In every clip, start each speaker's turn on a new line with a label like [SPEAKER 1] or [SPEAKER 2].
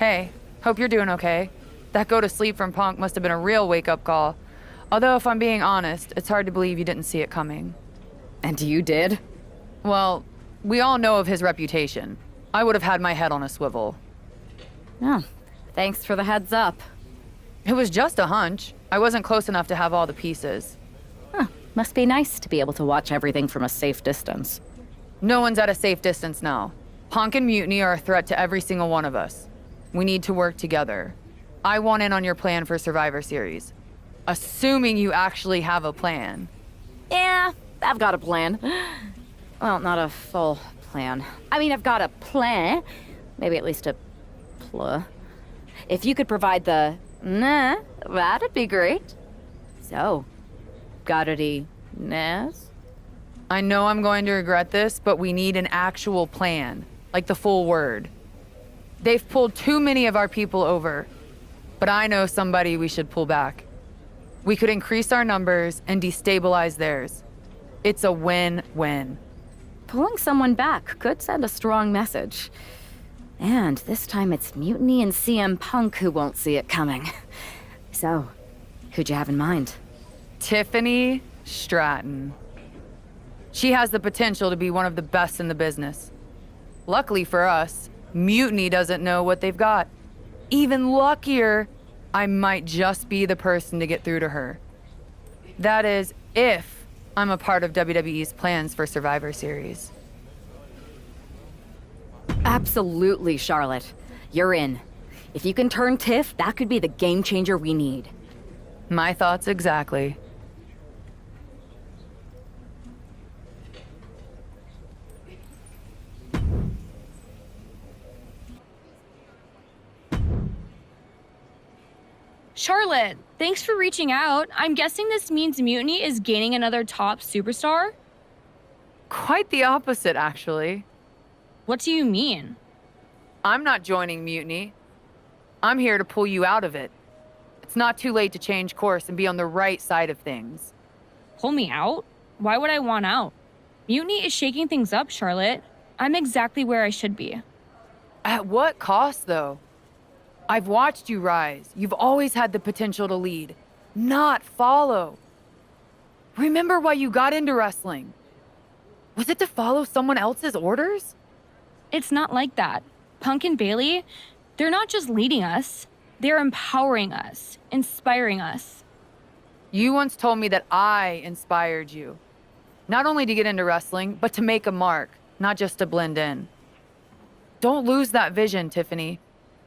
[SPEAKER 1] Hey, hope you're doing okay. That go to sleep from Punk must have been a real wake-up call. Although, if I'm being honest, it's hard to believe you didn't see it coming.
[SPEAKER 2] And you did?
[SPEAKER 1] Well, we all know of his reputation. I would have had my head on a swivel.
[SPEAKER 2] Oh, thanks for the heads up.
[SPEAKER 1] It was just a hunch. I wasn't close enough to have all the pieces.
[SPEAKER 2] Huh, must be nice to be able to watch everything from a safe distance.
[SPEAKER 1] No one's at a safe distance now. Punk and Mutiny are a threat to every single one of us. We need to work together. I want in on your plan for Survivor Series. Assuming you actually have a plan.
[SPEAKER 2] Yeah, I've got a plan. Well, not a full plan. I mean, I've got a plan. Maybe at least a pl. If you could provide the nah, that'd be great. So, got any nas?
[SPEAKER 1] I know I'm going to regret this, but we need an actual plan. Like the full word. They've pulled too many of our people over. But I know somebody we should pull back. We could increase our numbers and destabilize theirs. It's a win-win.
[SPEAKER 2] Pulling someone back could send a strong message. And this time it's Mutiny and CM Punk who won't see it coming. So, who'd you have in mind?
[SPEAKER 1] Tiffany Stratton. She has the potential to be one of the best in the business. Luckily for us, Mutiny doesn't know what they've got. Even luckier, I might just be the person to get through to her. That is, if I'm a part of WWE's plans for Survivor Series.
[SPEAKER 2] Absolutely, Charlotte. You're in. If you can turn Tiff, that could be the game changer we need.
[SPEAKER 1] My thoughts exactly.
[SPEAKER 3] Charlotte, thanks for reaching out. I'm guessing this means Mutiny is gaining another top superstar?
[SPEAKER 1] Quite the opposite, actually.
[SPEAKER 3] What do you mean?
[SPEAKER 1] I'm not joining Mutiny. I'm here to pull you out of it. It's not too late to change course and be on the right side of things.
[SPEAKER 3] Pull me out? Why would I want out? Mutiny is shaking things up, Charlotte. I'm exactly where I should be.
[SPEAKER 1] At what cost, though? I've watched you rise. You've always had the potential to lead, not follow. Remember why you got into wrestling? Was it to follow someone else's orders?
[SPEAKER 3] It's not like that. Punk and Bailey, they're not just leading us. They're empowering us, inspiring us.
[SPEAKER 1] You once told me that I inspired you. Not only to get into wrestling, but to make a mark, not just to blend in. Don't lose that vision, Tiffany.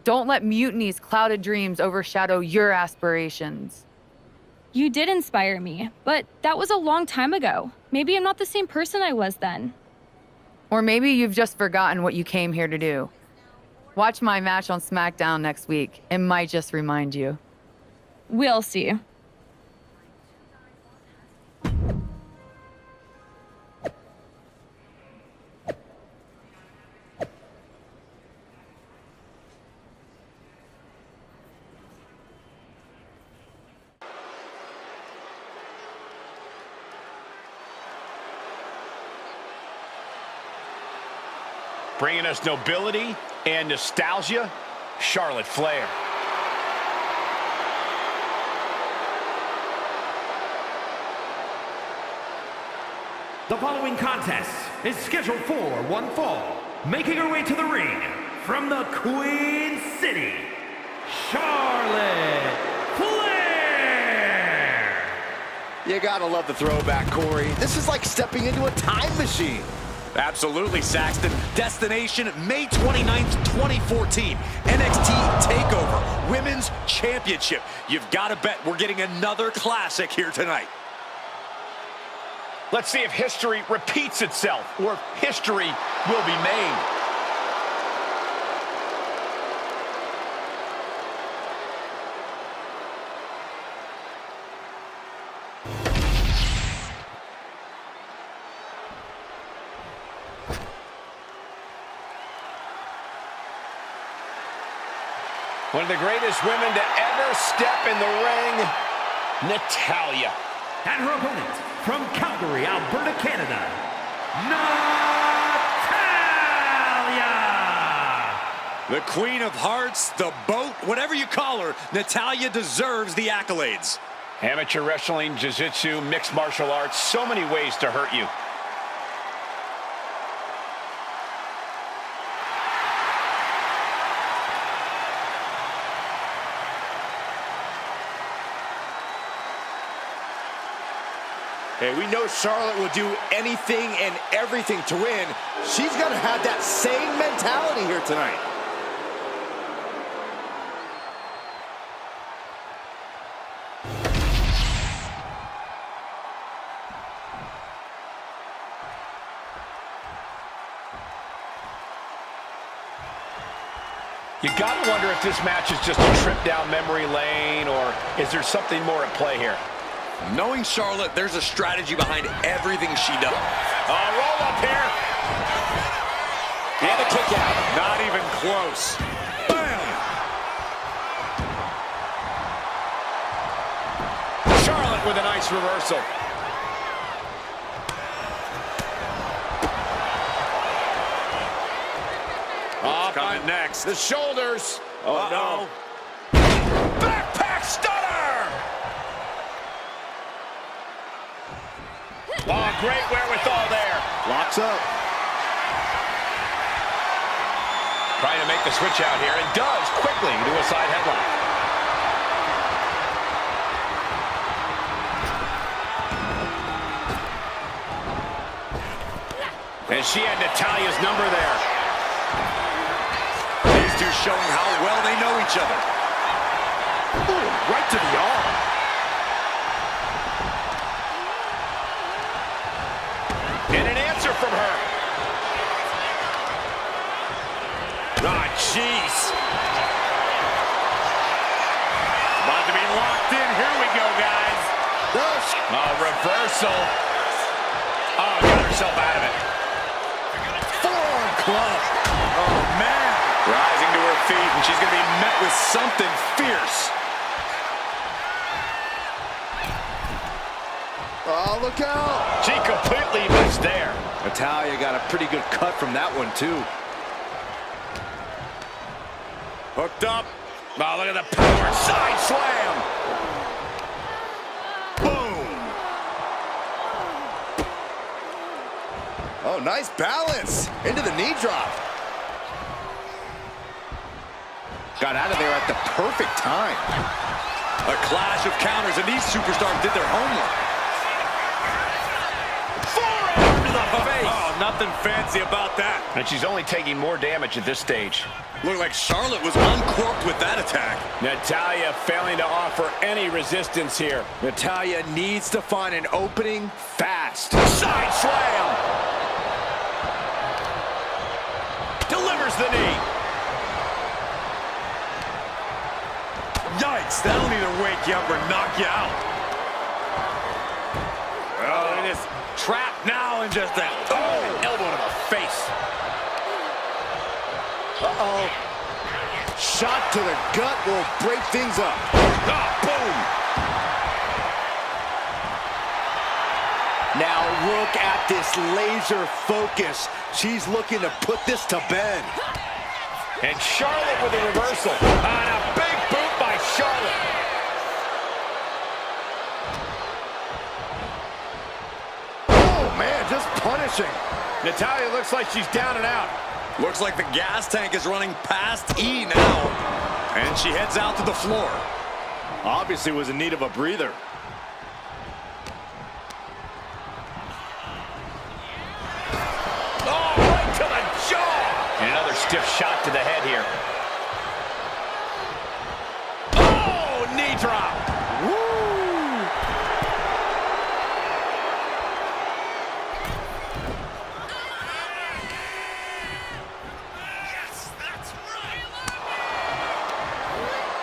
[SPEAKER 1] Don't let Mutiny's clouded dreams overshadow your aspirations.
[SPEAKER 3] You did inspire me, but that was a long time ago. Maybe I'm not the same person I was then.
[SPEAKER 1] Or maybe you've just forgotten what you came here to do. Watch my match on SmackDown next week. It might just remind you.
[SPEAKER 3] We'll see.
[SPEAKER 4] Bringing us nobility and nostalgia, Charlotte Flair.
[SPEAKER 5] The following contest is scheduled for one fall. Making her way to the ring from the Queen City, Charlotte Flair!
[SPEAKER 6] You gotta love the throwback, Corey. This is like stepping into a time machine.
[SPEAKER 4] Absolutely, Saxton. Destination, May 29th, 2014. NXT TakeOver, Women's Championship. You've got to bet we're getting another classic here tonight. Let's see if history repeats itself, or if history will be made. One of the greatest women to ever step in the ring, Natalya.
[SPEAKER 5] And her opponent, from Calgary, Alberta, Canada, Natalya!
[SPEAKER 4] The Queen of Hearts, the boat, whatever you call her, Natalya deserves the accolades.
[SPEAKER 7] Amateur wrestling, jiu-jitsu, mixed martial arts, so many ways to hurt you.
[SPEAKER 6] Hey, we know Charlotte will do anything and everything to win. She's got to have that same mentality here tonight.
[SPEAKER 7] You gotta wonder if this match is just a trip down memory lane, or is there something more at play here?
[SPEAKER 4] Knowing Charlotte, there's a strategy behind everything she does.
[SPEAKER 7] Roll up here.
[SPEAKER 4] And a kick out. Not even close. Bam!
[SPEAKER 7] Charlotte with a nice reversal.
[SPEAKER 4] Coming next.
[SPEAKER 6] The shoulders. Oh, no.
[SPEAKER 7] Backpack stunner! Oh, great wherewithal there.
[SPEAKER 6] Locks up.
[SPEAKER 7] Trying to make the switch out here, and does quickly to a side headlock. And she had Natalya's number there.
[SPEAKER 4] These two showing how well they know each other.
[SPEAKER 6] Ooh, right to the arm.
[SPEAKER 7] And an answer from her.
[SPEAKER 4] Ah, jeez. About to be locked in. Here we go, guys.
[SPEAKER 7] Reversal. Oh, got herself out of it.
[SPEAKER 6] Forearm club.
[SPEAKER 4] Oh, man. Rising to her feet, and she's going to be met with something fierce.
[SPEAKER 6] Oh, look out.
[SPEAKER 7] She completely missed there.
[SPEAKER 6] Natalya got a pretty good cut from that one, too.
[SPEAKER 4] Hooked up.
[SPEAKER 7] Oh, look at the power. Side slam.
[SPEAKER 4] Boom.
[SPEAKER 6] Oh, nice balance. Into the knee drop. Got out of there at the perfect time.
[SPEAKER 4] A clash of counters, and these superstars did their homework. Forearm to the face. Oh, nothing fancy about that.
[SPEAKER 7] And she's only taking more damage at this stage.
[SPEAKER 4] Looked like Charlotte was uncorked with that attack.
[SPEAKER 7] Natalya failing to offer any resistance here.
[SPEAKER 6] Natalya needs to find an opening fast.
[SPEAKER 7] Side slam. Delivers the knee.
[SPEAKER 4] Yikes, that'll either wake you up or knock you out. Oh, it is trapped now and just that. Oh, an elbow to the face.
[SPEAKER 6] Uh-oh. Shot to the gut will break things up.
[SPEAKER 7] Ah, boom.
[SPEAKER 6] Now look at this laser focus. She's looking to put this to bed.
[SPEAKER 7] And Charlotte with a reversal. And a big boot by Charlotte.
[SPEAKER 6] Oh, man, just punishing.
[SPEAKER 7] Natalya looks like she's down and out.
[SPEAKER 4] Looks like the gas tank is running past E now. And she heads out to the floor.
[SPEAKER 6] Obviously was in need of a breather.
[SPEAKER 7] Oh, right to the jaw. And another stiff shot to the head here. Oh, knee drop.
[SPEAKER 6] Woo!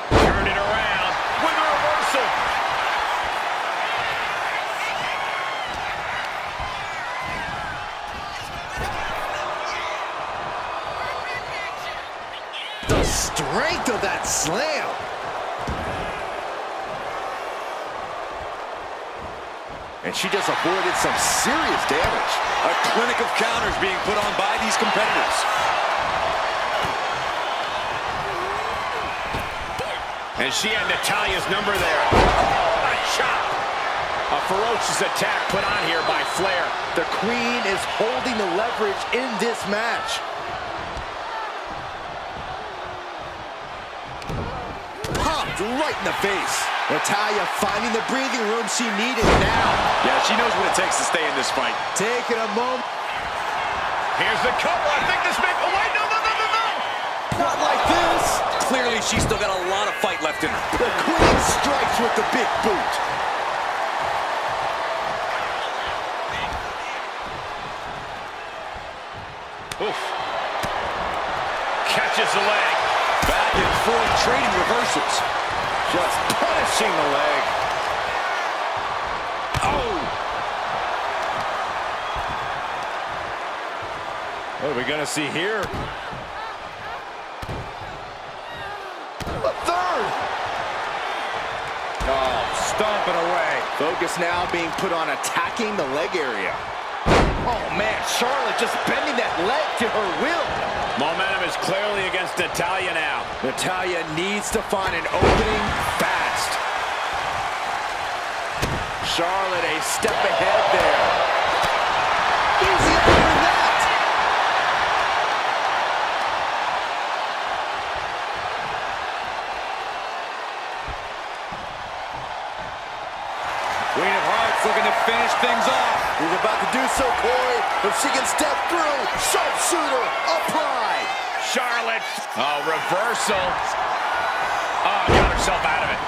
[SPEAKER 7] Turn it around with a reversal.
[SPEAKER 6] The strength of that slam. And she just avoided some serious damage.
[SPEAKER 4] A clinic of counters being put on by these competitors.
[SPEAKER 7] And she had Natalya's number there. Oh, a chop. A ferocious attack put on here by Flair.
[SPEAKER 6] The Queen is holding the leverage in this match. Popped right in the face. Natalya finding the breathing room she needed now.
[SPEAKER 4] Yeah, she knows what it takes to stay in this fight.
[SPEAKER 6] Taking a moment.
[SPEAKER 7] Here's the cover. I think this may... Oh, wait, no.
[SPEAKER 6] Not like this.
[SPEAKER 4] Clearly, she's still got a lot of fight left in her.
[SPEAKER 6] The Queen strikes with the big boot.
[SPEAKER 7] Oof. Catches the leg.
[SPEAKER 4] Back and forth, trading reversals.
[SPEAKER 7] Just punishing the leg. Oh! What are we going to see here?
[SPEAKER 6] A third.
[SPEAKER 7] Oh, stomping away.
[SPEAKER 6] Focus now being put on attacking the leg area. Oh, man, Charlotte just bending that leg to her will.
[SPEAKER 7] Momentum is clearly against Natalya now.
[SPEAKER 6] Natalya needs to find an opening fast. Charlotte a step ahead there. Easy after that.
[SPEAKER 4] Queen of Hearts looking to finish things off.
[SPEAKER 6] He's about to do so, Corey. If she can step through, sharpshooter applied.
[SPEAKER 7] Charlotte. Oh, reversal. Oh, got herself out of it.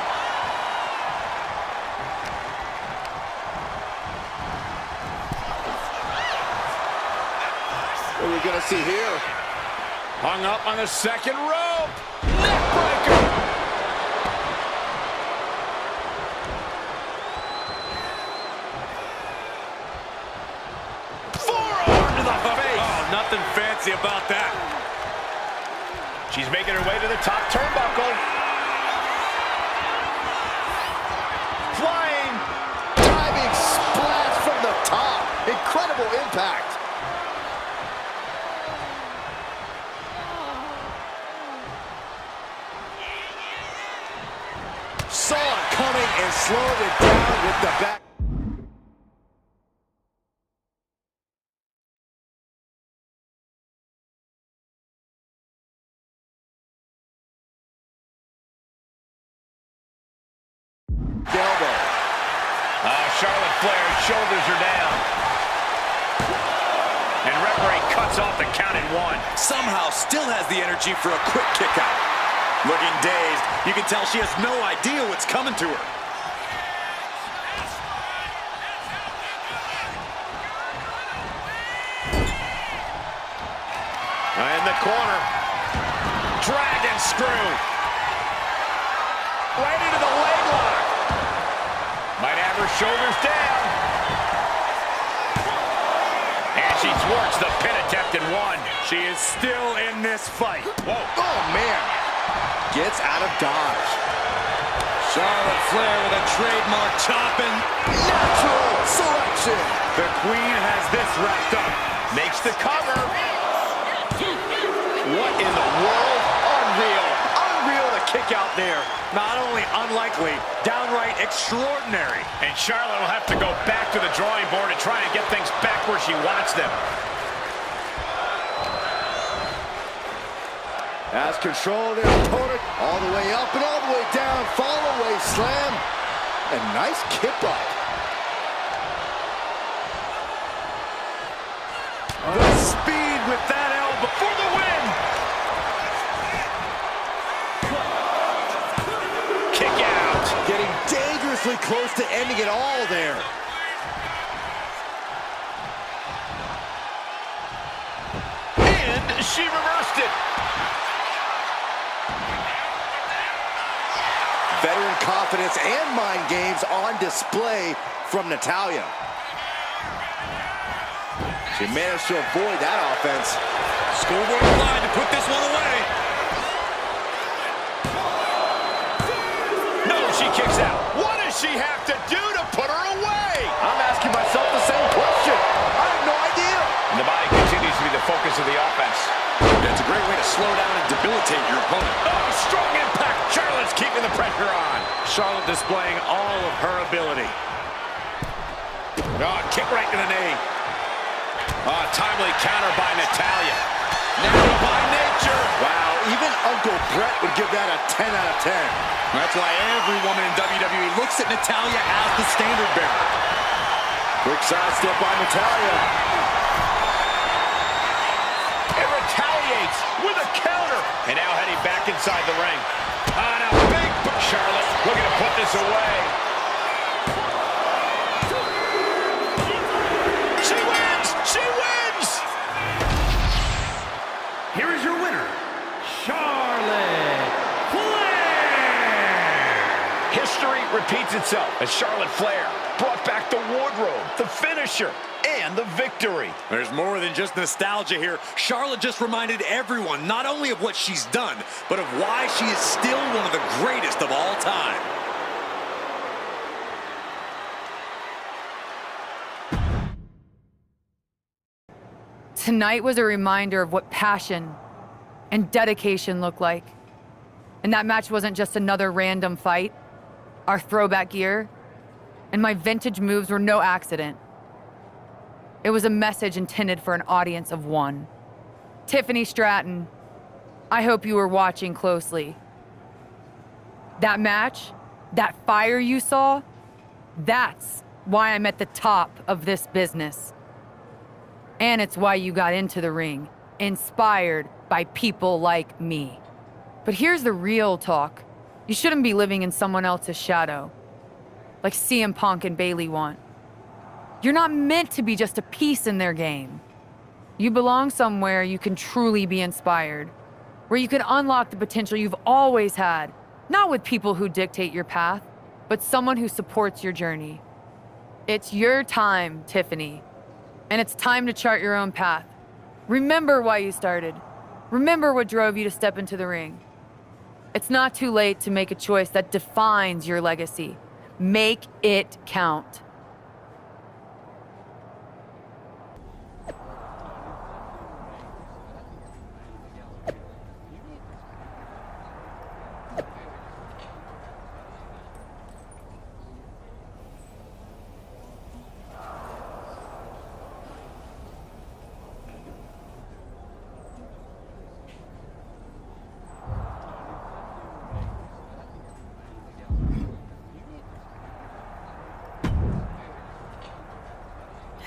[SPEAKER 6] What are we going to see here?
[SPEAKER 7] Hung up on the second rope. Neckbreaker. Forearm to the face.
[SPEAKER 4] Oh, nothing fancy about that.
[SPEAKER 7] She's making her way to the top turnbuckle. Flying.
[SPEAKER 6] Diving splash from the top. Incredible impact. Saw it coming and slowed it down with the back. Elbow.
[SPEAKER 7] Charlotte Flair's shoulders are down. And referee cuts off the count at 1.
[SPEAKER 4] Somehow still has the energy for a quick kick out. Looking dazed, you can tell she has no idea what's coming to her.
[SPEAKER 7] In the corner. Dragon screw. Right into the leg lock. Might have her shoulders down. And she thwarts the pin attempt in 1.
[SPEAKER 4] She is still in this fight.
[SPEAKER 7] Whoa.
[SPEAKER 6] Oh, man. Gets out of dodge.
[SPEAKER 4] Charlotte Flair with a trademark chopping.
[SPEAKER 6] Natural selection.
[SPEAKER 4] The Queen has this wrapped up.
[SPEAKER 7] Makes the cover. What in the world? Unreal.
[SPEAKER 4] Unreal to kick out there. Not only unlikely, downright extraordinary.
[SPEAKER 7] And Charlotte will have to go back to the drawing board and try and get things back where she wants them.
[SPEAKER 6] Has control of their opponent all the way up and all the way down. Fall away slam. A nice kick up.
[SPEAKER 4] The speed with that elbow for the win.
[SPEAKER 7] Kick out.
[SPEAKER 6] Getting dangerously close to ending it all there.
[SPEAKER 7] And she reversed it.
[SPEAKER 6] Veteran confidence and mind games on display from Natalya. She managed to avoid that offense.
[SPEAKER 4] Scoreboard line to put this one away.
[SPEAKER 7] No, she kicks out. What does she have to do to put her away?
[SPEAKER 6] I'm asking myself the same question. I have no idea.
[SPEAKER 7] And the body continues to be the focus of the offense.
[SPEAKER 4] That's a great way to slow down and debilitate your opponent.
[SPEAKER 7] Oh, strong impact. Charlotte Charlotte's keeping the pressure on.
[SPEAKER 4] Charlotte displaying all of her ability.
[SPEAKER 7] Oh, kick right to the knee. Oh, timely counter by Natalya. Natural by nature.
[SPEAKER 6] Wow, even Uncle Brett would give that a 10 out of 10.
[SPEAKER 4] That's why every woman in WWE looks at Natalya as the standard bearer.
[SPEAKER 6] Quick side step by Natalya.
[SPEAKER 7] It retaliates with a counter. And now heading back inside the ring. On a big Charlotte looking to put this away. She wins! She wins!
[SPEAKER 5] Here is your winner, Charlotte Flair!
[SPEAKER 7] History repeats itself as Charlotte Flair brought back the wardrobe, the finisher, and the victory.
[SPEAKER 4] There's more than just nostalgia here. Charlotte just reminded everyone not only of what she's done, but of why she is still one of the greatest of all time.
[SPEAKER 1] Tonight was a reminder of what passion and dedication look like. And that match wasn't just another random fight. Our throwback gear and my vintage moves were no accident. It was a message intended for an audience of one. Tiffany Stratton, I hope you were watching closely. That match, that fire you saw, that's why I'm at the top of this business. And it's why you got into the ring, inspired by people like me. But here's the real talk. You shouldn't be living in someone else's shadow, like CM Punk and Bayley want. You're not meant to be just a piece in their game. You belong somewhere you can truly be inspired, where you can unlock the potential you've always had, not with people who dictate your path, but someone who supports your journey. It's your time, Tiffany, and it's time to chart your own path. Remember why you started. Remember what drove you to step into the ring. It's not too late to make a choice that defines your legacy. Make it count.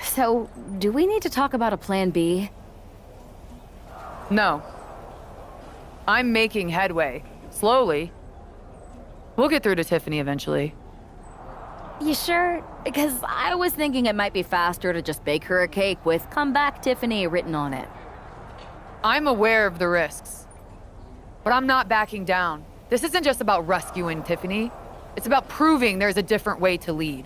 [SPEAKER 2] So, do we need to talk about a plan B?
[SPEAKER 1] No. I'm making headway. Slowly. We'll get through to Tiffany eventually.
[SPEAKER 2] You sure? Because I was thinking it might be faster to just bake her a cake with "Come back, Tiffany" written on it.
[SPEAKER 1] I'm aware of the risks, but I'm not backing down. This isn't just about rescuing Tiffany. It's about proving there's a different way to lead.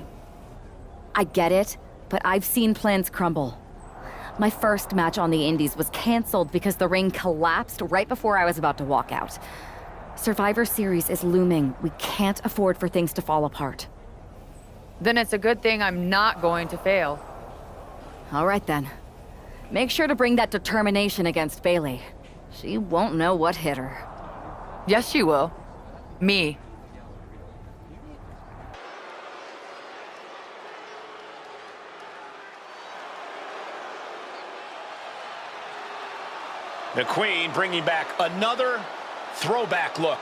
[SPEAKER 2] I get it, but I've seen plans crumble. My first match on the Indies was canceled because the ring collapsed right before I was about to walk out. Survivor Series is looming. We can't afford for things to fall apart.
[SPEAKER 1] Then it's a good thing I'm not going to fail.
[SPEAKER 2] All right then. Make sure to bring that determination against Bayley. She won't know what hit her.
[SPEAKER 1] Yes, she will. Me.
[SPEAKER 7] The Queen bringing back another throwback look.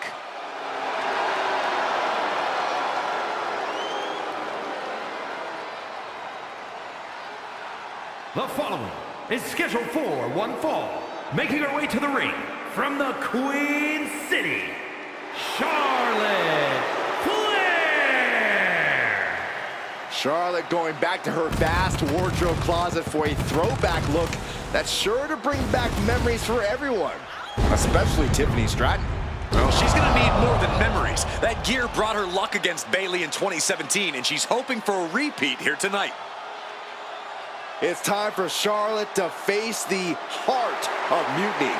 [SPEAKER 5] The following is scheduled for one fall, making her way to the ring from the Queen City, Charlotte Flair!
[SPEAKER 6] Charlotte going back to her vast wardrobe closet for a throwback look that's sure to bring back memories for everyone, especially Tiffany Stratton.
[SPEAKER 4] Well, she's going to need more than memories. That gear brought her luck against Bayley in 2017, and she's hoping for a repeat here tonight.
[SPEAKER 6] It's time for Charlotte to face the heart of Mutiny.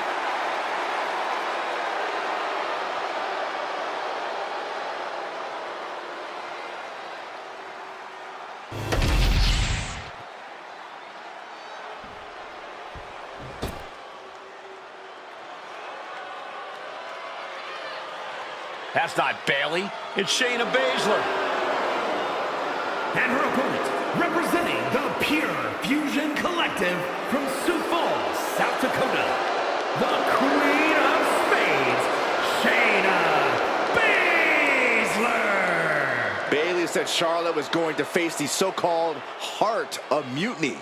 [SPEAKER 7] That's not Bayley. It's Shayna Baszler.
[SPEAKER 5] And her opponent, representing the Pure Fusion Collective from Sioux Falls, South Dakota, the Queen of Spades, Shayna Baszler.
[SPEAKER 6] Bayley said Charlotte was going to face the so-called Heart of Mutiny.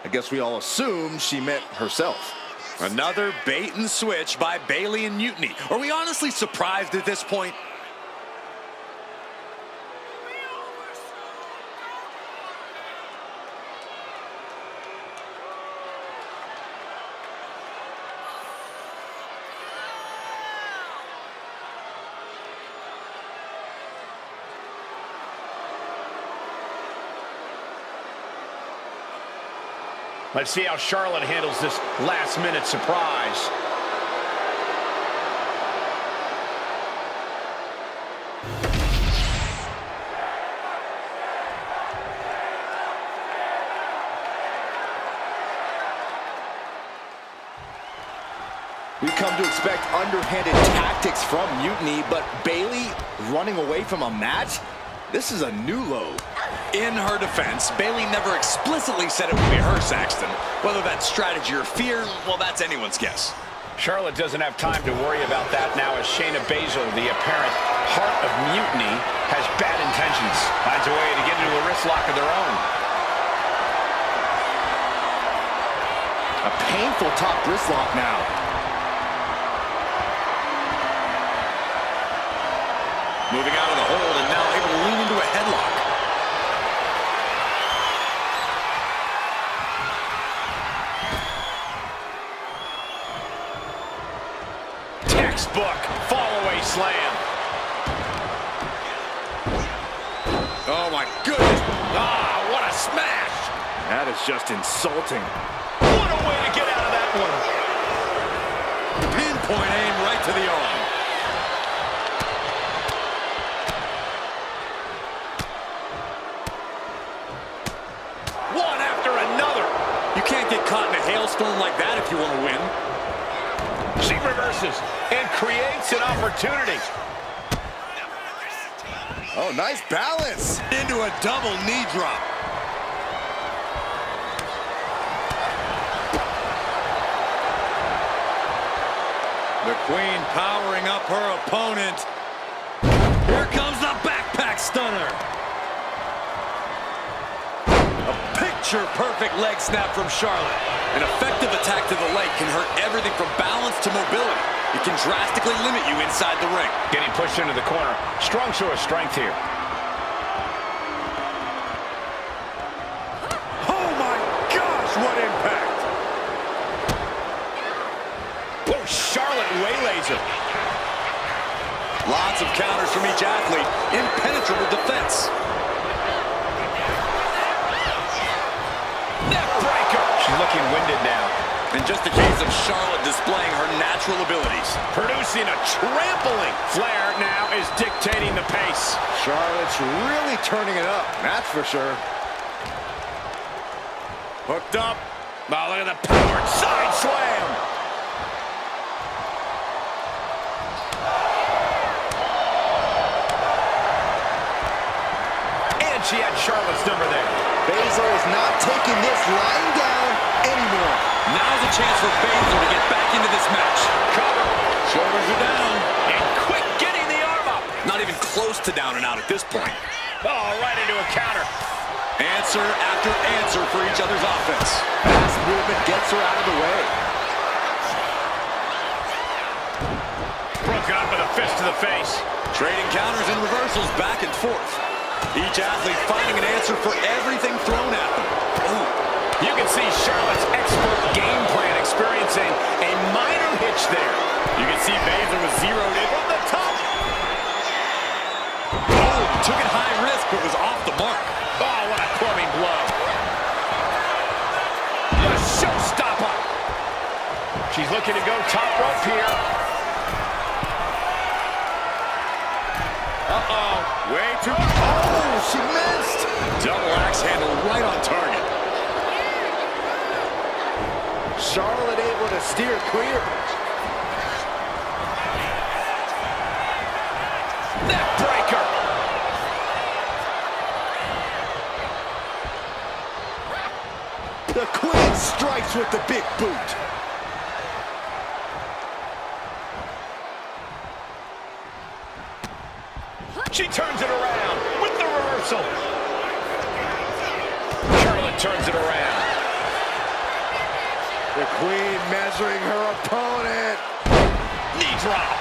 [SPEAKER 6] I guess we all assumed she meant herself.
[SPEAKER 4] Another bait and switch by Bayley and Mutiny. Are we honestly surprised at this point?
[SPEAKER 7] Let's see how Charlotte handles this last-minute surprise.
[SPEAKER 6] We've come to expect underhanded tactics from Mutiny, but Bayley running away from a match? This is a new low.
[SPEAKER 4] In her defense, Bayley never explicitly said it would be her, Saxton. Whether that's strategy or fear, well, that's anyone's guess.
[SPEAKER 7] Charlotte doesn't have time to worry about that now as Shayna Baszler, the apparent Heart of Mutiny, has bad intentions. Finds a way to get into a wrist lock of their own.
[SPEAKER 6] A painful top wrist lock now.
[SPEAKER 4] Moving out of the hold and now able to lean into a headlock.
[SPEAKER 7] Textbook fall-away slam.
[SPEAKER 4] Oh, my goodness. Ah, what a smash.
[SPEAKER 6] That is just insulting.
[SPEAKER 7] What a way to get out of that one.
[SPEAKER 4] Pinpoint aim right to the arm. One after another. You can't get caught in a hailstorm like that if you want to win.
[SPEAKER 7] She reverses and creates an opportunity.
[SPEAKER 6] Oh, nice balance.
[SPEAKER 4] Into a double knee drop. The Queen powering up her opponent. Here comes the backpack stunner. A picture-perfect leg snap from Charlotte. An effective attack to the leg can hurt everything from balance to mobility. It can drastically limit you inside the ring.
[SPEAKER 7] Getting pushed into the corner. Strong show of strength here.
[SPEAKER 4] Oh my gosh, what impact!
[SPEAKER 7] Oh, Charlotte waylays her.
[SPEAKER 4] Lots of counters from each athlete. Impenetrable defense.
[SPEAKER 7] Neckbreaker. She's looking winded now.
[SPEAKER 4] And just a case of Charlotte displaying her natural abilities.
[SPEAKER 7] Producing a trampling. Flair now is dictating the pace.
[SPEAKER 6] Charlotte's really turning it up, that's for sure.
[SPEAKER 4] Hooked up.
[SPEAKER 7] Oh, look at the powered side slam. And she had Charlotte's number there.
[SPEAKER 6] Baszler is not taking this lying down anymore.
[SPEAKER 4] Now's a chance for Baszler to get back into this match.
[SPEAKER 7] Cover.
[SPEAKER 4] Shoulders are down.
[SPEAKER 7] And quick getting the arm up.
[SPEAKER 4] Not even close to down and out at this point.
[SPEAKER 7] Oh, right into a counter.
[SPEAKER 4] Answer after answer for each other's offense.
[SPEAKER 6] Fast movement gets her out of the way.
[SPEAKER 7] Broken up with a fist to the face.
[SPEAKER 4] Trading counters and reversals back and forth. Each athlete finding an answer for everything thrown at them. Ooh.
[SPEAKER 7] You can see Charlotte's expert game plan experiencing a minor hitch there. You can see Baszler was zeroed in from the top.
[SPEAKER 4] Oh, took it high risk, but was off the mark.
[SPEAKER 7] Oh, what a clubbing blow. The showstopper. She's looking to go top rope here. Uh-oh.
[SPEAKER 4] Way too...
[SPEAKER 6] Oh, she missed.
[SPEAKER 4] Double axe handle right on target.
[SPEAKER 6] Charlotte able to steer clear.
[SPEAKER 7] Neck breaker.
[SPEAKER 6] The Queen strikes with the big boot.
[SPEAKER 7] She turns it around with the reversal. Charlotte turns it around.
[SPEAKER 6] The Queen measuring her opponent.
[SPEAKER 7] Knee drop.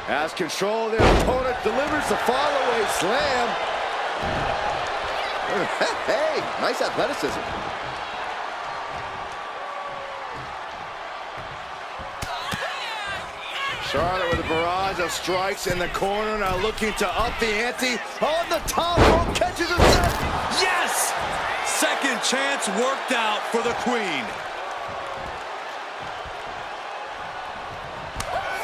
[SPEAKER 6] Has control of their opponent, delivers the fall-away slam. Hey, nice athleticism. Charlotte with a barrage of strikes in the corner, now looking to up the ante. On the top rope, catches a set.
[SPEAKER 4] Yes! Second chance worked out for the Queen.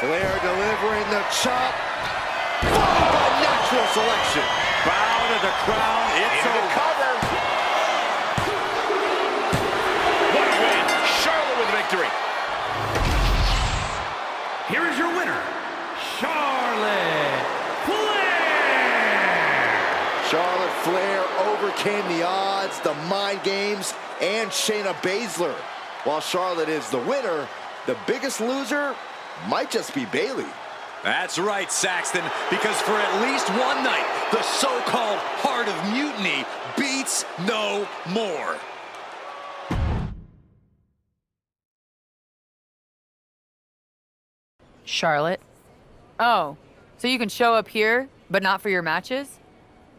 [SPEAKER 6] Flair delivering the chop. Followed by natural selection.
[SPEAKER 4] Bow to the crown. It's
[SPEAKER 7] Into the
[SPEAKER 4] over.
[SPEAKER 7] cover. What a win. Charlotte with the victory.
[SPEAKER 5] Here is your winner, Charlotte Flair!
[SPEAKER 6] Charlotte Flair overcame the odds, the mind games, and Shayna Baszler. While Charlotte is the winner, the biggest loser might just be Bayley.
[SPEAKER 4] That's right, Saxton, because for at least one night, the so-called Heart of Mutiny beats no more.
[SPEAKER 1] Charlotte. Oh, so you can show up here, but not for your matches?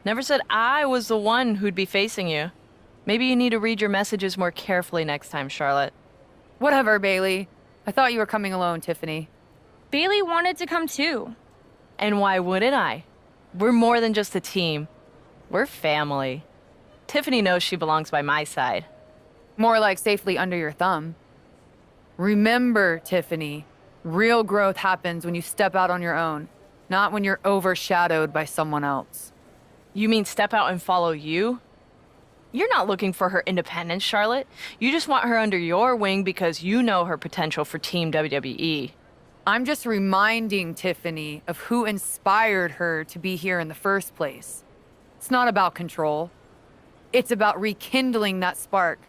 [SPEAKER 8] Never said I was the one who'd be facing you. Maybe you need to read your messages more carefully next time, Charlotte.
[SPEAKER 1] Whatever, Bailey. I thought you were coming alone, Tiffany.
[SPEAKER 3] Bailey wanted to come too.
[SPEAKER 8] And why wouldn't I? We're more than just a team. We're family. Tiffany knows she belongs by my side.
[SPEAKER 1] More like safely under your thumb. Remember, Tiffany, real growth happens when you step out on your own, not when you're overshadowed by someone else.
[SPEAKER 8] You mean step out and follow you? You're not looking for her independence, Charlotte. You just want her under your wing because you know her potential for Team WWE.
[SPEAKER 1] I'm just reminding Tiffany of who inspired her to be here in the first place. It's not about control. It's about rekindling that spark.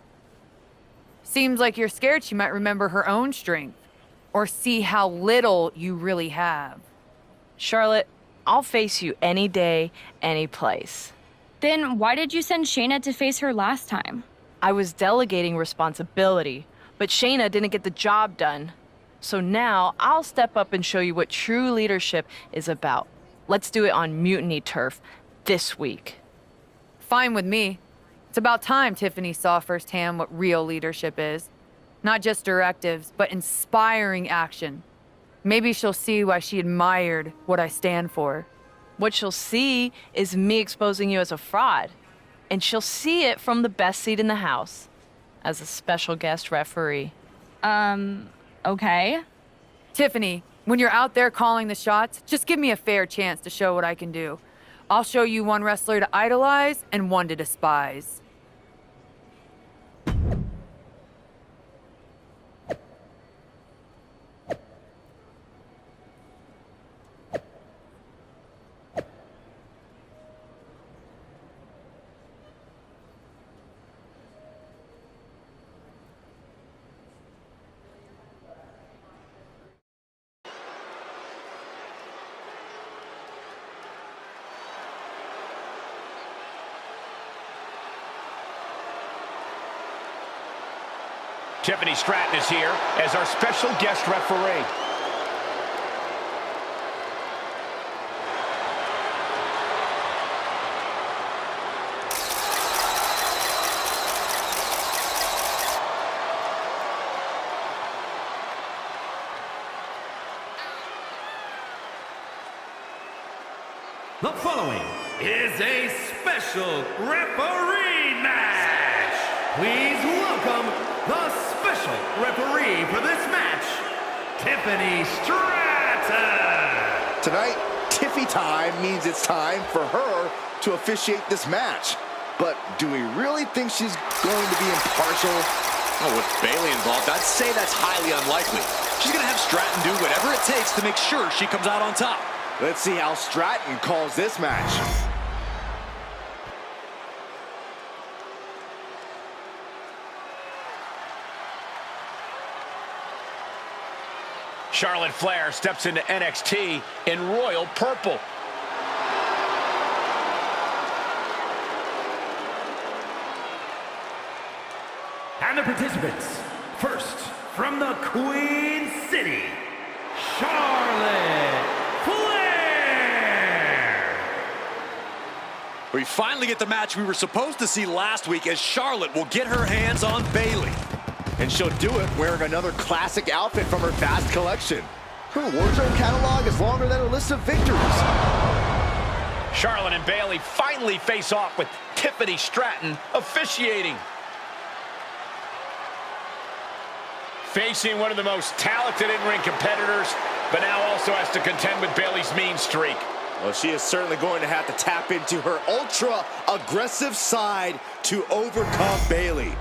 [SPEAKER 1] Seems like you're scared she might remember her own strength or see how little you really have.
[SPEAKER 8] Charlotte, I'll face you any day, any place.
[SPEAKER 3] Then why did you send Shayna to face her last time?
[SPEAKER 8] I was delegating responsibility, but Shayna didn't get the job done. So now I'll step up and show you what true leadership is about. Let's do it on Mutiny turf this week.
[SPEAKER 1] Fine with me. It's about time Tiffany saw firsthand what real leadership is. Not just directives, but inspiring action. Maybe she'll see why she admired what I stand for.
[SPEAKER 8] What she'll see is me exposing you as a fraud. And she'll see it from the best seat in the house, as a special guest referee.
[SPEAKER 3] Okay.
[SPEAKER 1] Tiffany, when you're out there calling the shots, just give me a fair chance to show what I can do. I'll show you one wrestler to idolize and one to despise.
[SPEAKER 7] Tiffany Stratton is here as our special guest referee.
[SPEAKER 5] The following is a special referee match. Please welcome the special referee for this match, Tiffany Stratton.
[SPEAKER 6] Tonight, Tiffy time means it's time for her to officiate this match. but do we really think she's going to be impartial?
[SPEAKER 4] Oh, with Bayley involved, I'd say that's highly unlikely. She's going to have Stratton do whatever it takes to make sure she comes out on top.
[SPEAKER 6] Let's see how Stratton calls this match.
[SPEAKER 7] Charlotte Flair steps into NXT in royal purple.
[SPEAKER 5] And the participants, first from the Queen City, Charlotte Flair.
[SPEAKER 4] We finally get the match we were supposed to see last week, as Charlotte will get her hands on Bayley.
[SPEAKER 6] And she'll do it wearing another classic outfit from her vast collection. Her wardrobe catalog is longer than her list of victories.
[SPEAKER 7] Charlotte and Bayley finally face off with Tiffany Stratton officiating. Facing one of the most talented in-ring competitors, but now also has to contend with Bayley's mean streak.
[SPEAKER 6] Well, she is certainly going to have to tap into her ultra-aggressive side to overcome Bayley.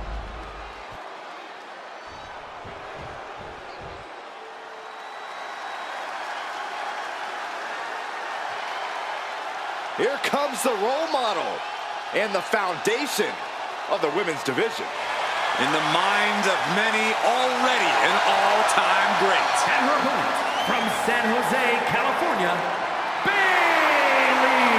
[SPEAKER 6] Here comes the role model and the foundation of the women's division.
[SPEAKER 4] In the minds of many, already an all-time great.
[SPEAKER 5] And her opponent, from San Jose, California, Bayley.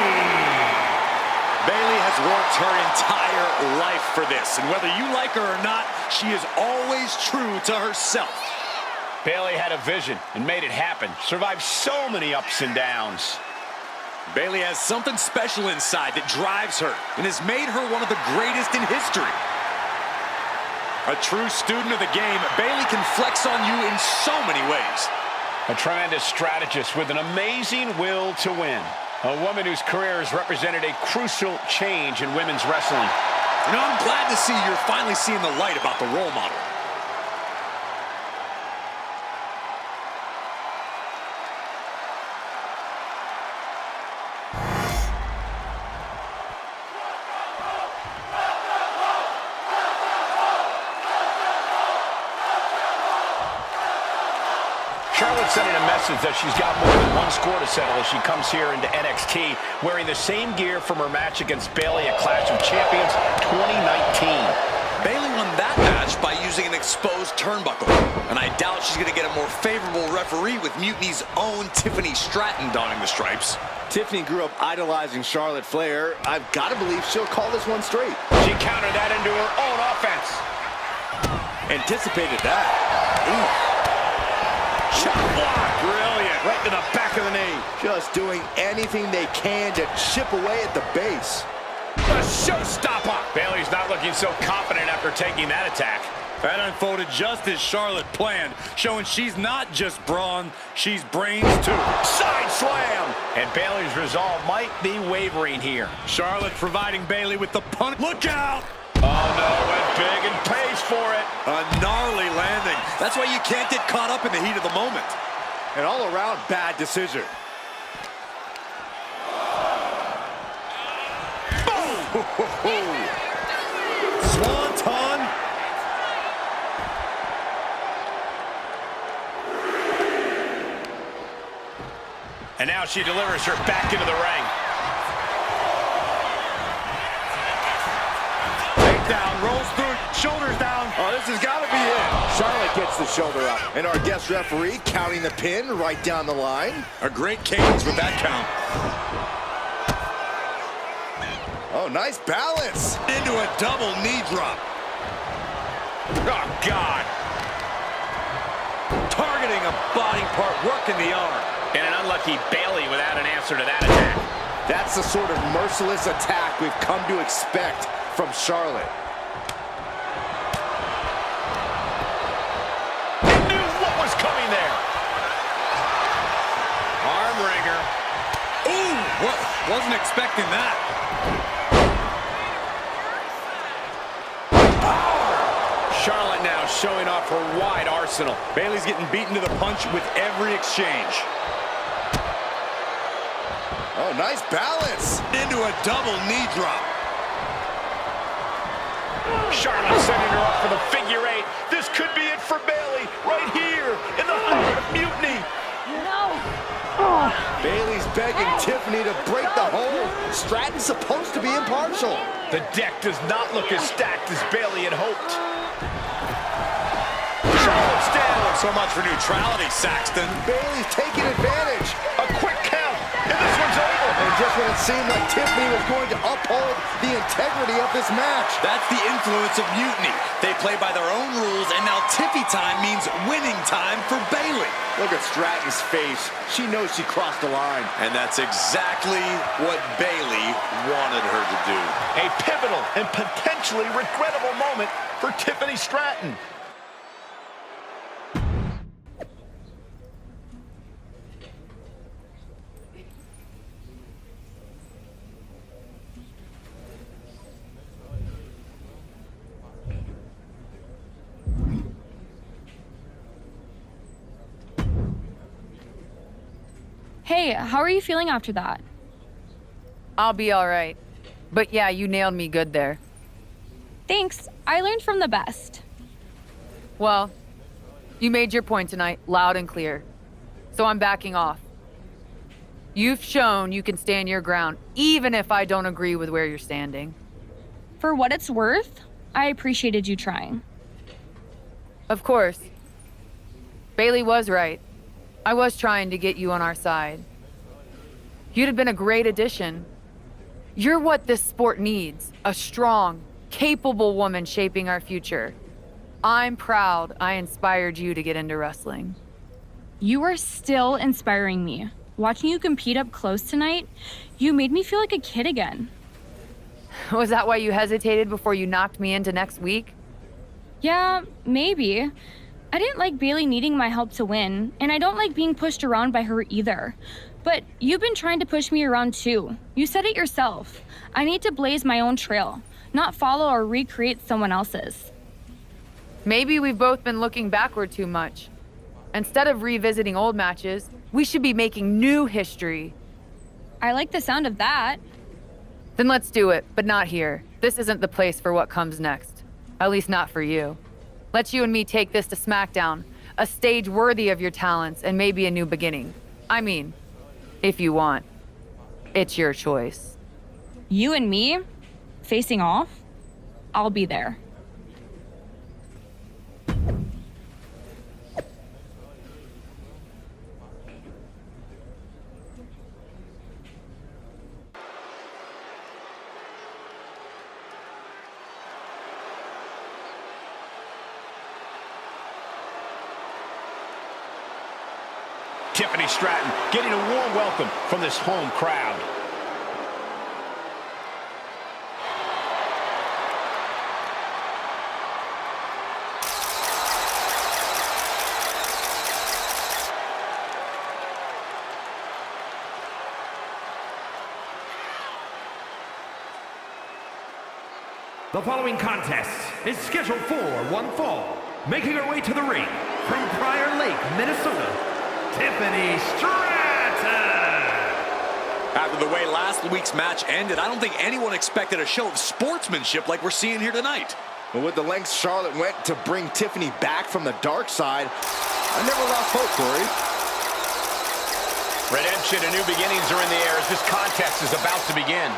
[SPEAKER 4] Bayley has worked her entire life for this, and whether you like her or not, she is always true to herself.
[SPEAKER 7] Bayley had a vision and made it happen. Survived so many ups and downs.
[SPEAKER 4] Bayley has something special inside that drives her and has made her one of the greatest in history. A true student of the game, Bayley can flex on you in so many ways.
[SPEAKER 7] A tremendous strategist with an amazing will to win. A woman whose career has represented a crucial change in women's wrestling.
[SPEAKER 4] You know, I'm glad to see you're finally seeing the light about the role model.
[SPEAKER 7] Charlotte sending a message that she's got more than one score to settle as she comes here into NXT wearing the same gear from her match against Bayley at Clash of Champions 2019.
[SPEAKER 4] Bayley won that match by using an exposed turnbuckle, and I doubt she's going to get a more favorable referee with Mutiny's own Tiffany Stratton donning the stripes.
[SPEAKER 6] Tiffany grew up idolizing Charlotte Flair. I've got to believe she'll call this one straight.
[SPEAKER 7] She countered that into her own offense.
[SPEAKER 6] Anticipated that. Ooh.
[SPEAKER 4] Shot block, brilliant, right to the back of the knee.
[SPEAKER 6] Just doing anything they can to chip away at the base.
[SPEAKER 7] The showstopper. Bayley's not looking so confident after taking that attack.
[SPEAKER 4] That unfolded just as Charlotte planned, showing she's not just brawn, she's brains too.
[SPEAKER 7] Side slam. And Bayley's resolve might be wavering here.
[SPEAKER 4] Charlotte providing Bayley with the punt. Look out!
[SPEAKER 7] Oh no, went big and pays for it.
[SPEAKER 4] A gnarly landing. That's why you can't get caught up in the heat of the moment.
[SPEAKER 6] An all-around bad decision.
[SPEAKER 4] Boom! Swanton.
[SPEAKER 7] And now she delivers her back into the ring.
[SPEAKER 4] Down, rolls through, shoulders down.
[SPEAKER 6] Oh, this has got to be it. Charlotte gets the shoulder up. And our guest referee counting the pin right down the line.
[SPEAKER 4] A great cadence with that count.
[SPEAKER 6] Oh, nice balance.
[SPEAKER 4] Into a double knee drop.
[SPEAKER 7] Oh, God.
[SPEAKER 4] Targeting a body part, working the arm.
[SPEAKER 7] And an unlucky Bayley without an answer to that attack.
[SPEAKER 6] That's the sort of merciless attack we've come to expect from Charlotte.
[SPEAKER 7] Knew what was coming there. Arm wringer.
[SPEAKER 4] Ooh, wasn't expecting that.
[SPEAKER 7] Charlotte now showing off her wide arsenal.
[SPEAKER 4] Bayley's getting beaten to the punch with every exchange.
[SPEAKER 6] Oh, nice balance.
[SPEAKER 4] Into a double knee drop.
[SPEAKER 7] Charlotte sending her up for the figure eight. This could be it for Bayley, right here in the heart of Mutiny.
[SPEAKER 6] Bayley's begging Tiffany to break the hold. Stratton's supposed to be impartial.
[SPEAKER 7] The deck does not look as stacked as Bayley had hoped.
[SPEAKER 4] Charlotte's down. So much for neutrality, Saxton.
[SPEAKER 6] Bayley's taking advantage.
[SPEAKER 7] A quick count, and this one's over.
[SPEAKER 6] And just when it seemed like Tiffany was going to uphold the integrity of this match.
[SPEAKER 4] That's the influence of Mutiny. They play by their own rules, and now Tiffy time means winning time for Bayley.
[SPEAKER 6] Look at Stratton's face. She knows she crossed the line.
[SPEAKER 4] And that's exactly what Bayley wanted her to do.
[SPEAKER 7] A pivotal and potentially regrettable moment for Tiffany Stratton.
[SPEAKER 3] Hey, how are you feeling after that?
[SPEAKER 1] I'll be all right. But yeah, you nailed me good there.
[SPEAKER 3] Thanks. I learned from the best.
[SPEAKER 1] Well, you made your point tonight, loud and clear. So I'm backing off. You've shown you can stand your ground, even if I don't agree with where you're standing.
[SPEAKER 3] For what it's worth, I appreciated you trying.
[SPEAKER 1] Of course. Bayley was right. I was trying to get you on our side. You'd have been a great addition. You're what this sport needs, a strong, capable woman shaping our future. I'm proud I inspired you to get into wrestling.
[SPEAKER 3] You are still inspiring me. Watching you compete up close tonight, you made me feel like a kid again.
[SPEAKER 1] Was that why you hesitated before you knocked me into next week?
[SPEAKER 3] Yeah, maybe. I didn't like Bayley needing my help to win, and I don't like being pushed around by her either. But you've been trying to push me around too. You said it yourself. I need to blaze my own trail, not follow or recreate someone else's.
[SPEAKER 1] Maybe we've both been looking backward too much. Instead of revisiting old matches, we should be making new history.
[SPEAKER 3] I like the sound of that.
[SPEAKER 1] Then let's do it, but not here. This isn't the place for what comes next. At least not for you. Let's you and me take this to SmackDown, a stage worthy of your talents and maybe a new beginning. I mean, if you want. It's your choice.
[SPEAKER 3] You and me? Facing off? I'll be there.
[SPEAKER 7] Tiffany Stratton getting a warm welcome from this home crowd.
[SPEAKER 5] The following contest is scheduled for one fall. Making her way to the ring from Prior Lake, Minnesota, Tiffany Stratton.
[SPEAKER 4] After the way last week's match ended, I don't think anyone expected a show of sportsmanship like we're seeing here tonight.
[SPEAKER 6] But with the lengths Charlotte went to bring Tiffany back from the dark side, I never lost hope, Corey.
[SPEAKER 7] Redemption and new beginnings are in the air as this contest is about to begin.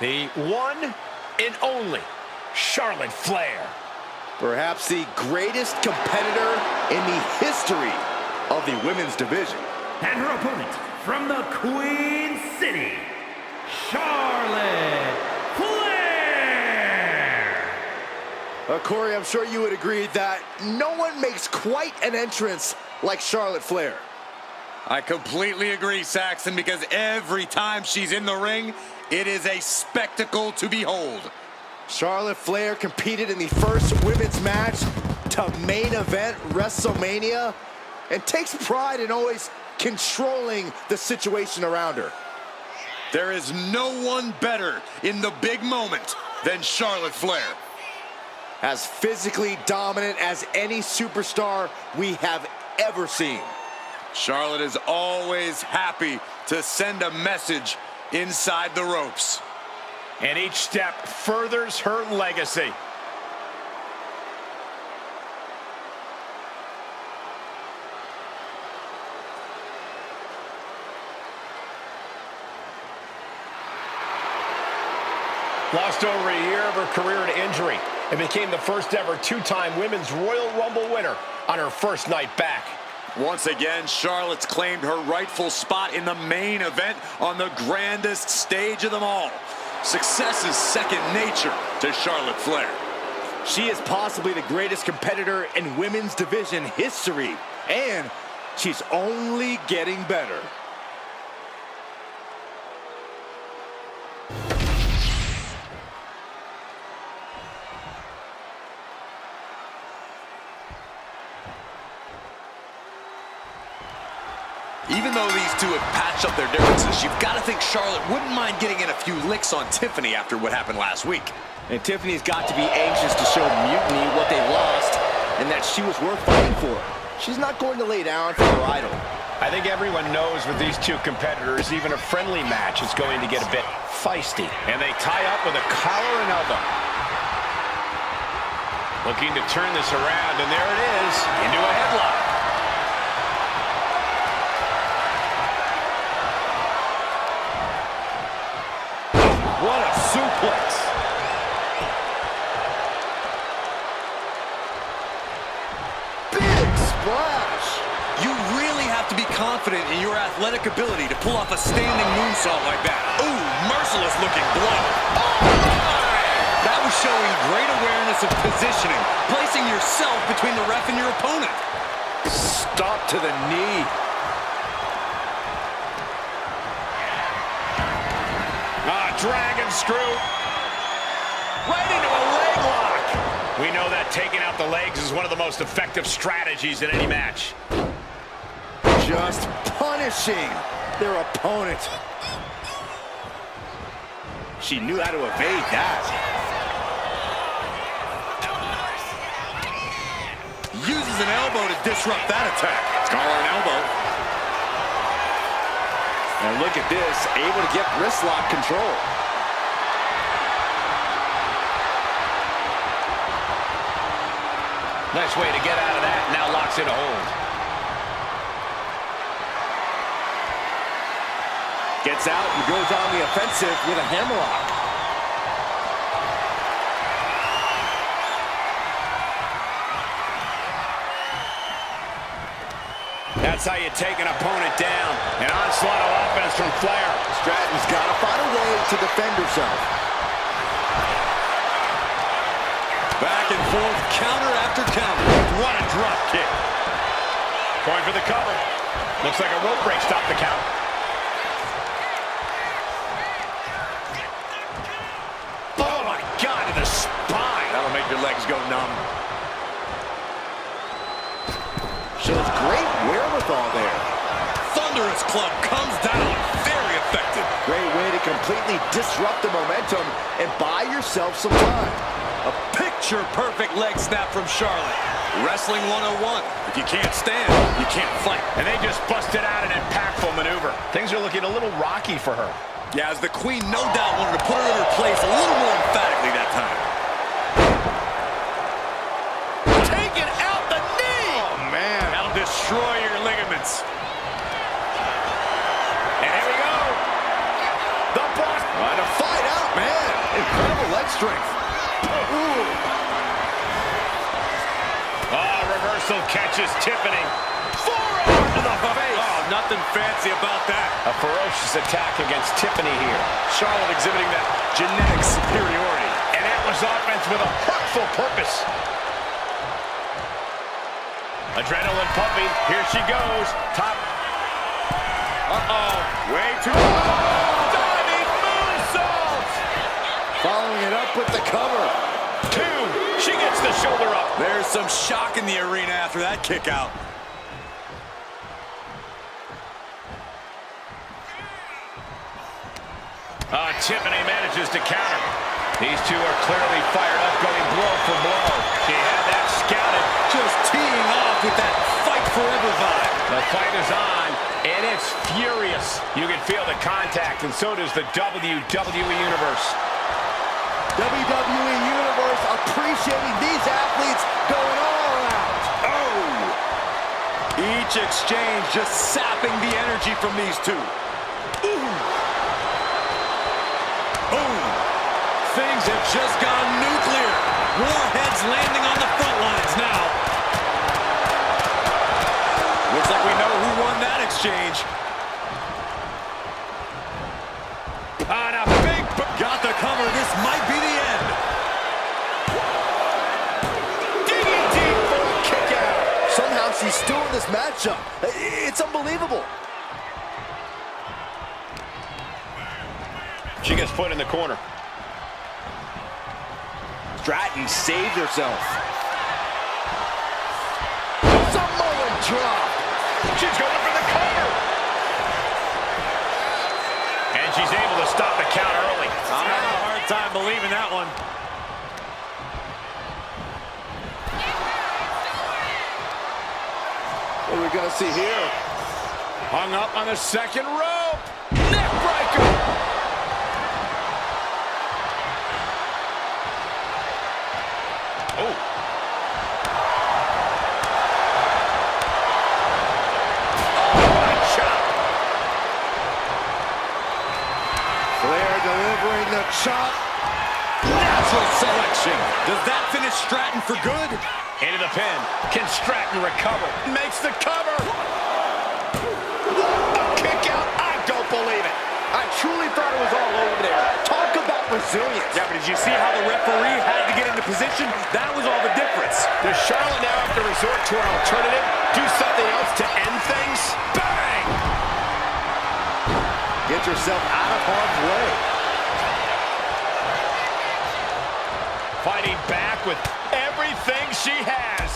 [SPEAKER 7] The one and only Charlotte Flair.
[SPEAKER 6] Perhaps the greatest competitor in the history of the women's division.
[SPEAKER 5] And her opponent from the Queen City, Charlotte Flair.
[SPEAKER 6] Corey, I'm sure you would agree that no one makes quite an entrance like Charlotte Flair.
[SPEAKER 4] I completely agree, Saxton, because every time she's in the ring, it is a spectacle to behold.
[SPEAKER 6] Charlotte Flair competed in the first women's match to main event WrestleMania and takes pride in always controlling the situation around her.
[SPEAKER 4] There is no one better in the big moment than Charlotte Flair.
[SPEAKER 6] as physically dominant as any superstar we have ever seen.
[SPEAKER 4] Charlotte is always happy to send a message inside the ropes.
[SPEAKER 7] And each step furthers her legacy. Lost over a year of her career to injury and became the first ever two-time Women's Royal Rumble winner on her first night back.
[SPEAKER 4] Once again, Charlotte's claimed her rightful spot in the main event on the grandest stage of them all. Success is second nature to Charlotte Flair.
[SPEAKER 6] She is possibly the greatest competitor in women's division history, and she's only getting better.
[SPEAKER 4] Even though these two have patched up their differences, you've got to think Charlotte wouldn't mind getting in a few licks on Tiffany after what happened last week.
[SPEAKER 6] And Tiffany's got to be anxious to show Mutiny what they lost and that she was worth fighting for. She's not going to lay down for her idol.
[SPEAKER 7] I think everyone knows with these two competitors, even a friendly match is going to get a bit feisty. And they tie up with a collar and elbow. Looking to turn this around, and there it is, into a headlock.
[SPEAKER 6] What a suplex. Big splash.
[SPEAKER 4] You really have to be confident in your athletic ability to pull off a standing moonsault like that. Ooh, merciless looking blow. Oh my! That was showing great awareness of positioning, placing yourself between the ref and your opponent.
[SPEAKER 6] Stop to the knee.
[SPEAKER 7] Dragon screw. Right into a leg lock. We know that taking out the legs is one of the most effective strategies in any match.
[SPEAKER 6] Just punishing their opponent. She knew how to evade that.
[SPEAKER 4] Uses an elbow to disrupt that attack. Collar and elbow.
[SPEAKER 6] And look at this, able to get wrist lock control.
[SPEAKER 7] Nice way to get out of that. Now locks in a hold.
[SPEAKER 6] Gets out and goes on the offensive with a hammerlock.
[SPEAKER 7] That's how you take an opponent down. An onslaught of offense from Flair.
[SPEAKER 6] Stratton's got to find a way to defend herself.
[SPEAKER 4] Back and forth, counter after counter. What a drop kick.
[SPEAKER 7] Going for the cover. Looks like a rope break stopped the count. Oh my God, to the spine.
[SPEAKER 4] That'll make your legs go numb.
[SPEAKER 6] Shows great wherewithal there.
[SPEAKER 4] Thunderous club comes down. Very effective.
[SPEAKER 6] Great way to completely disrupt the momentum and buy yourself some time.
[SPEAKER 4] A picture-perfect leg snap from Charlotte. Wrestling 101. If you can't stand, you can't fight.
[SPEAKER 7] And they just busted out an impactful maneuver. Things are looking a little rocky for her.
[SPEAKER 4] Yeah, as the Queen no doubt wanted to put her in her place a little more emphatically that time. Taking out the knee!
[SPEAKER 6] Oh, man.
[SPEAKER 4] That'll destroy your ligaments.
[SPEAKER 7] And here we go. The boss.
[SPEAKER 6] Trying to fight out, man. Incredible leg strength. Ooh.
[SPEAKER 7] Reversal catches Tiffany. Forearm to the face.
[SPEAKER 4] Oh, nothing fancy about that.
[SPEAKER 7] A ferocious attack against Tiffany here.
[SPEAKER 4] Charlotte exhibiting that genetic superiority.
[SPEAKER 7] And that was offense with a hurtful purpose. Adrenaline pumping. Here she goes. Top.
[SPEAKER 4] Uh-oh. Way too long.
[SPEAKER 7] Diving moonsault.
[SPEAKER 6] Following it up with the cover.
[SPEAKER 7] Two. She gets the shoulder up.
[SPEAKER 4] There's some shock in the arena after that kick out.
[SPEAKER 7] Tiffany manages to counter. These two are clearly fired up, going blow for blow. She had that scouted.
[SPEAKER 4] Just teeing off with that fight forever vibe.
[SPEAKER 7] The fight is on, and it's furious. You can feel the contact, and so does the WWE Universe.
[SPEAKER 6] WWE Universe appreciating these athletes going all out.
[SPEAKER 4] Oh! Each exchange just sapping the energy from these two. Ooh! Boom! Things have just gone nuclear. Warheads landing on the front lines now. Looks like we know who won that exchange. On a big... Got the cover. This might be the end.
[SPEAKER 7] DDT for a kick out.
[SPEAKER 6] Somehow she's still in this matchup. It's unbelievable.
[SPEAKER 7] She gets put in the corner.
[SPEAKER 6] Stratton saved herself. Samoan drop.
[SPEAKER 7] She's going for the cover. And she's able to stop the count early.
[SPEAKER 4] I'm having a hard time believing that one.
[SPEAKER 6] What are we going to see here?
[SPEAKER 7] Hung up on the second rope. Neck breaker. Oh.
[SPEAKER 6] Flair delivering the chop.
[SPEAKER 4] Natural selection. Does that finish Stratton for good?
[SPEAKER 7] Into the pin. Can Stratton recover? Makes the cover. A kick out. I don't believe it.
[SPEAKER 6] I truly thought it was all over there. Talk about resilience.
[SPEAKER 4] Yeah, but did you see how the referee had to get into position? That was all the difference.
[SPEAKER 7] Does Charlotte now have to resort to an alternative? Do something else to end things? Bang!
[SPEAKER 6] Get yourself out of harm's way.
[SPEAKER 7] Fighting back with everything she has.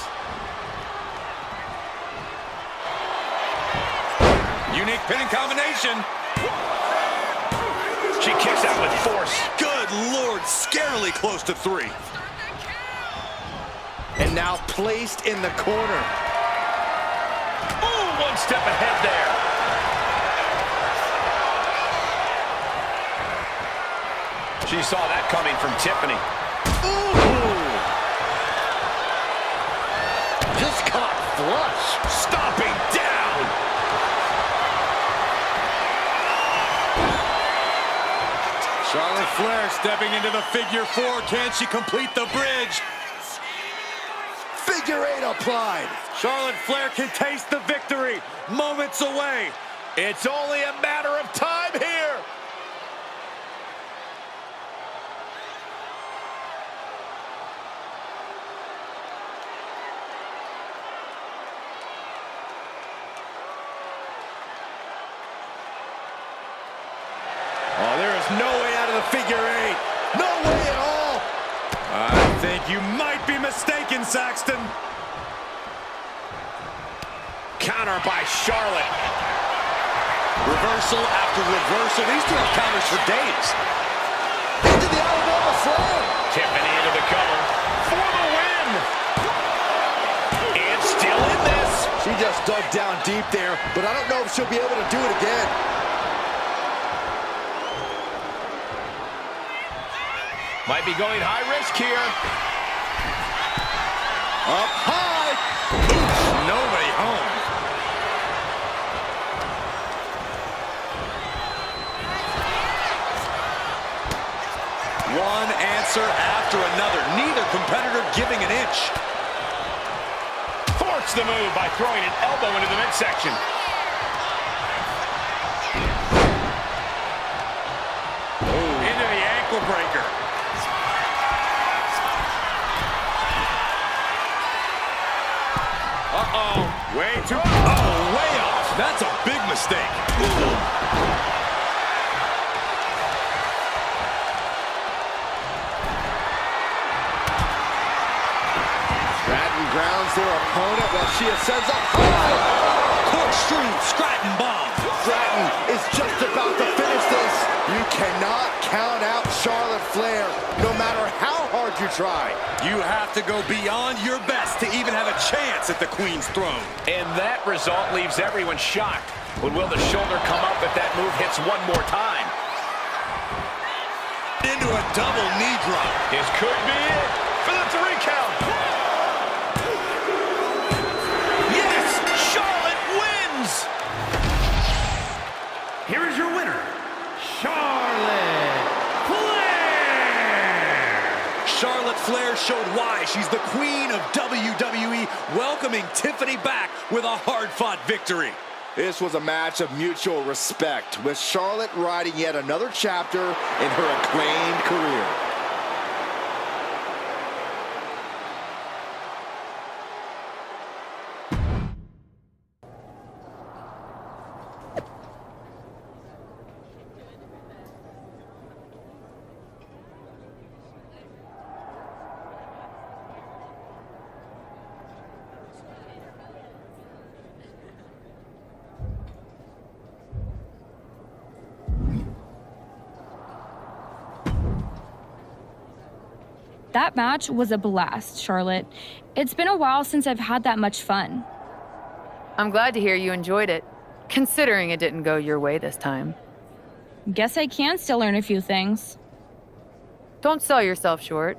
[SPEAKER 4] Unique pinning combination.
[SPEAKER 7] She kicks out with force.
[SPEAKER 4] Good Lord, scarily close to 3.
[SPEAKER 6] And now placed in the corner.
[SPEAKER 7] Ooh, one step ahead there. She saw that coming from Tiffany.
[SPEAKER 6] Ooh. Just caught flush.
[SPEAKER 7] Stomping down.
[SPEAKER 4] Charlotte Flair stepping into the figure 4. Can she complete the bridge?
[SPEAKER 6] Figure 8 applied.
[SPEAKER 4] Charlotte Flair can taste the victory. Moments away.
[SPEAKER 7] It's only a matter of time here.
[SPEAKER 4] Oh, there is no way out of the figure 8.
[SPEAKER 6] No way at all.
[SPEAKER 4] I think you might be mistaken, Saxton.
[SPEAKER 7] Counter by Charlotte.
[SPEAKER 4] Reversal after reversal. These two have counters for days.
[SPEAKER 6] Into the Alabama slam.
[SPEAKER 7] Tiffany into the cover for the win. And still in this.
[SPEAKER 6] She just dug down deep there, but I don't know if she'll be able to do it again.
[SPEAKER 7] Might be going high risk here.
[SPEAKER 6] Up high.
[SPEAKER 4] Oof, nobody home. One answer after another. Neither competitor giving an inch.
[SPEAKER 7] Force the move by throwing an elbow into the midsection.
[SPEAKER 4] Into the ankle breaker. Uh-oh. Way too... Oh, way off. That's a big mistake.
[SPEAKER 6] Stratton grounds their opponent while she ascends up high.
[SPEAKER 4] Corkscrew Stratton bomb.
[SPEAKER 6] Stratton is just about to finish this. You cannot count out Charlotte Flair, no you try.
[SPEAKER 4] You have to go beyond your best to even have a chance at the Queen's throne.
[SPEAKER 7] And that result leaves everyone shocked. But will the shoulder come up if that move hits one more time?
[SPEAKER 4] Into a double knee drop.
[SPEAKER 7] This could be it for the 3 count.
[SPEAKER 4] Yes! Charlotte wins!
[SPEAKER 5] Here is your winner, Charlotte Flair!
[SPEAKER 4] Charlotte Flair showed why she's the queen of WWE, welcoming Tiffany back with a hard-fought victory.
[SPEAKER 6] This was a match of mutual respect, with Charlotte riding yet another chapter in her acclaimed career.
[SPEAKER 3] That match was a blast, Charlotte. It's been a while since I've had that much fun.
[SPEAKER 1] I'm glad to hear you enjoyed it, considering it didn't go your way this time.
[SPEAKER 3] Guess I can still learn a few things.
[SPEAKER 1] Don't sell yourself short.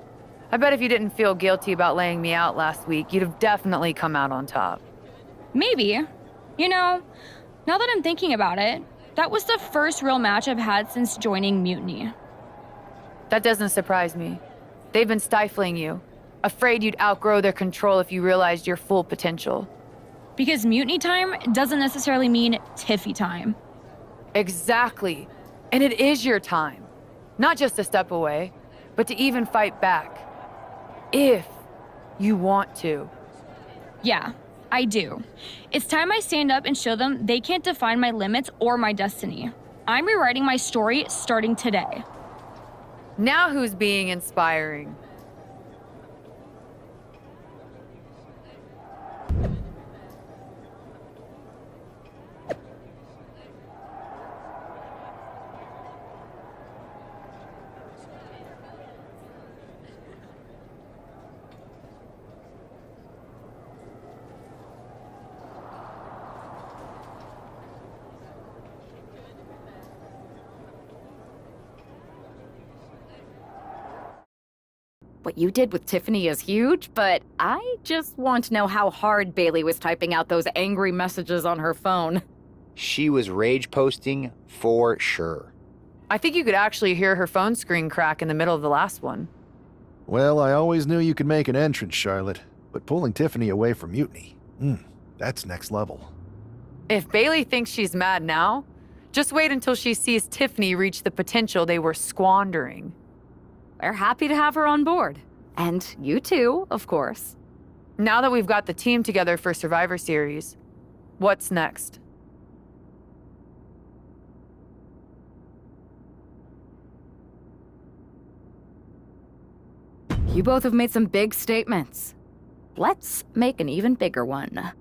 [SPEAKER 1] I bet if you didn't feel guilty about laying me out last week, you'd have definitely come out on top.
[SPEAKER 3] Maybe. You know, now that I'm thinking about it, that was the first real match I've had since joining Mutiny.
[SPEAKER 1] That doesn't surprise me. They've been stifling you, afraid you'd outgrow their control if you realized your full potential.
[SPEAKER 3] Because Mutiny time doesn't necessarily mean Tiffy time.
[SPEAKER 1] Exactly. And it is your time. Not just a step away, but to even fight back. If you want to.
[SPEAKER 3] Yeah, I do. It's time I stand up and show them they can't define my limits or my destiny. I'm rewriting my story starting today.
[SPEAKER 1] Now who's being inspiring?
[SPEAKER 2] What you did with Tiffany is huge, but I just want to know how hard Bailey was typing out those angry messages on her phone.
[SPEAKER 9] She was rage posting for sure.
[SPEAKER 1] I think you could actually hear her phone screen crack in the middle of the last one.
[SPEAKER 10] Well, I always knew you could make an entrance, Charlotte, but pulling Tiffany away from Mutiny, that's next level.
[SPEAKER 1] If Bailey thinks she's mad now, just wait until she sees Tiffany reach the potential they were squandering.
[SPEAKER 2] We're happy to have her on board. And you too, of course.
[SPEAKER 1] Now that we've got the team together for Survivor Series, what's next?
[SPEAKER 2] You both have made some big statements. Let's make an even bigger one.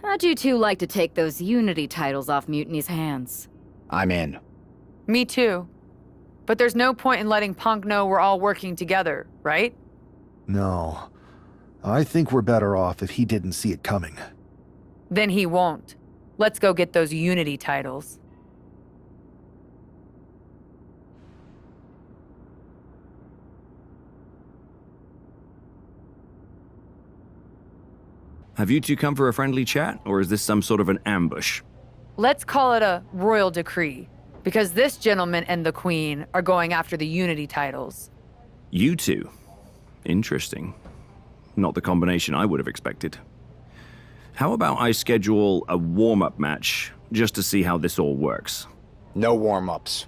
[SPEAKER 2] How'd you two like to take those Unity titles off Mutiny's hands?
[SPEAKER 9] I'm in.
[SPEAKER 1] Me too. But there's no point in letting Punk know we're all working together, right?
[SPEAKER 10] No. I think we're better off if he didn't see it coming.
[SPEAKER 1] Then he won't. Let's go get those Unity titles.
[SPEAKER 11] Have you two come for a friendly chat, or is this some sort of an ambush?
[SPEAKER 1] Let's call it a royal decree, because this gentleman and the Queen are going after the Unity titles.
[SPEAKER 11] You two? Interesting. Not the combination I would have expected. How about I schedule a warm-up match, just to see how this all works?
[SPEAKER 9] No warm-ups.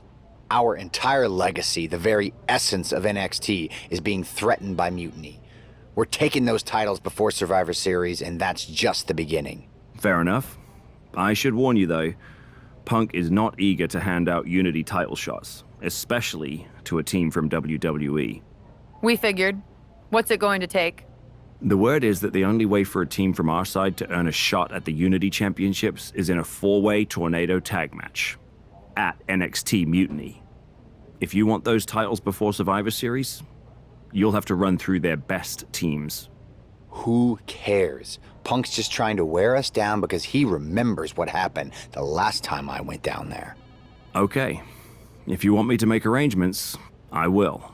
[SPEAKER 9] Our entire legacy, the very essence of NXT, is being threatened by Mutiny. We're taking those titles before Survivor Series, and that's just the beginning.
[SPEAKER 11] Fair enough. I should warn you, though, Punk is not eager to hand out Unity title shots, especially to a team from WWE.
[SPEAKER 1] We figured. What's it going to take?
[SPEAKER 11] The word is that the only way for a team from our side to earn a shot at the Unity Championships is in a 4-way tornado tag match at NXT Mutiny. If you want those titles before Survivor Series, you'll have to run through their best teams.
[SPEAKER 9] Who cares? Punk's just trying to wear us down because he remembers what happened the last time I went down there.
[SPEAKER 11] Okay. If you want me to make arrangements, I will.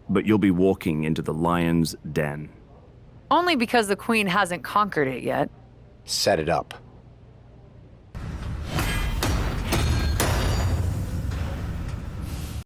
[SPEAKER 11] But you'll be walking into the lion's den.
[SPEAKER 1] Only because the Queen hasn't conquered it yet.
[SPEAKER 9] Set it up.